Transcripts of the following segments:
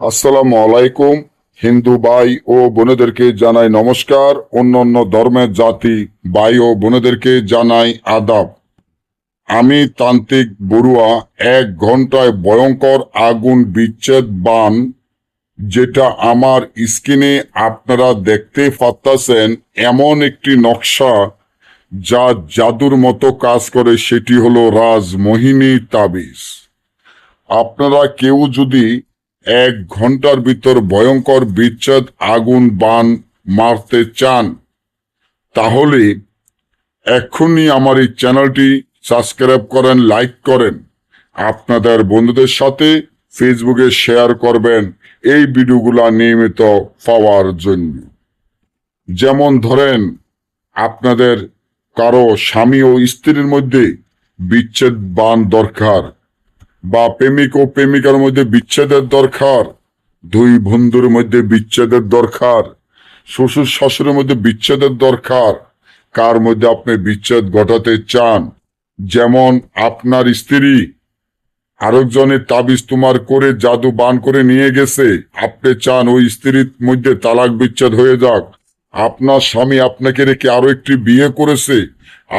আসসালামু আলাইকুম। হিন্দু ভাই ও বোনেদেরকে জানাই নমস্কার। অন্যান্য ধর্মের জাতি ভাই ও বোনেদেরকে জানাই আদাব। আমি তান্ত্রিক বড়ুয়া 1 ঘন্টায় ভয়ঙ্কর আগুন বিচ্ছেদ বান, যেটা আমার স্ক্রিনে আপনারা দেখতে পাচ্ছেন, এমন একটি নকশা যা জাদুর মতো কাজ করে, সেটি হলো রাজমোহিনী তাবিজ। আপনারা কেউ যদি 1 ঘন্টার ভিতর ভয়ঙ্কর বিচ্ছেদ আগুন বান মারতে চান, তাহলে এক্ষুনি আমার এই চ্যানেলটি সাবস্ক্রাইব করেন, লাইক করেন, আপনাদের বন্ধুদের সাথে ফেসবুকে শেয়ার করবেন এই ভিডিওগুলা নিয়মিত পাওয়ার জন্য। যেমন ধরেন, আপনাদের কারো স্বামী ও স্ত্রীর মধ্যে বিচ্ছেদ বান দরকার, বা প্রেমিক ও প্রেমিকার মধ্যে বিচ্ছেদের দরকার, দুই বন্ধুর মধ্যে বিচ্ছেদের দরকার, শ্বশুর শাশুড়ির মধ্যে বিচ্ছেদের দরকার, কার মধ্যে আপনি বিচ্ছেদ ঘটাতে চান। যেমন আপনার স্ত্রী আরেকজনের তাবিজ তোমার করে জাদু বান করে নিয়ে গেছে, আপনি চান ওই স্ত্রীর মধ্যে তালাক বিচ্ছেদ হয়ে যাক। আপনার স্বামী আপনাকে রেখে আরো একটি বিয়ে করেছে,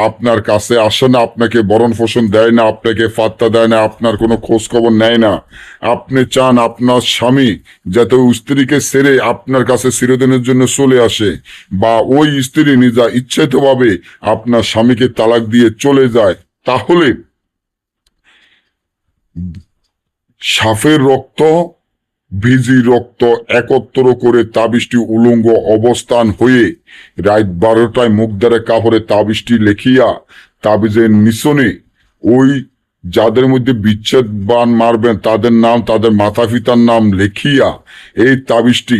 আপনার কাছে আসে না, আপনাকে ভরণ পোষণ দেয় না, আপনাকে পাত্তা দেয় না, আপনার কোনো খোঁজ খবর নেয় না। আপনি চান আপনার স্বামী যাতে ওই স্ত্রীকে ছেড়ে আপনার কাছে চিরদিনের জন্য চলে আসে, বা ওই স্ত্রী নিজা ইচ্ছাকৃতভাবে আপনার স্বামীকে তালাক দিয়ে চলে যায়। তাহলে সাপের রক্ত, ভিজি রক্ত একত্র করে তাবিজটি উলঙ্গ অবস্থান হয়ে রাত 12টায় মুখ দ্বারা কাপড়ে তাবিজটি লেখিয়া তাবিজের নিচনে ওই যাদের মধ্যে বিচ্ছেদ বান মারবেন তাদের নাম, তাদের মাতা পিতার নাম লেখিয়া এই তাবিজটি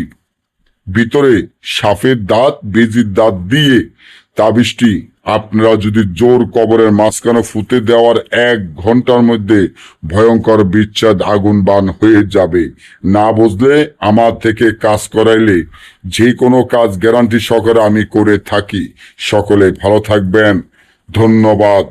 ভিতরে সাপের দাঁত, বেজির দাঁত দিয়ে তাবিজটি আপনারা যদি জোর কবরের মাঝখানে ফুতে দেওয়ার 1 ঘন্টার মধ্যে ভয়ঙ্কর বিচ্ছেদ আগুন বান হয়ে যাবে। না বুঝলে আমার থেকে কাজ করাইলে যে কোনো কাজ গ্যারান্টি সহকারে আমি করে থাকি। সকলে ভালো থাকবেন, ধন্যবাদ।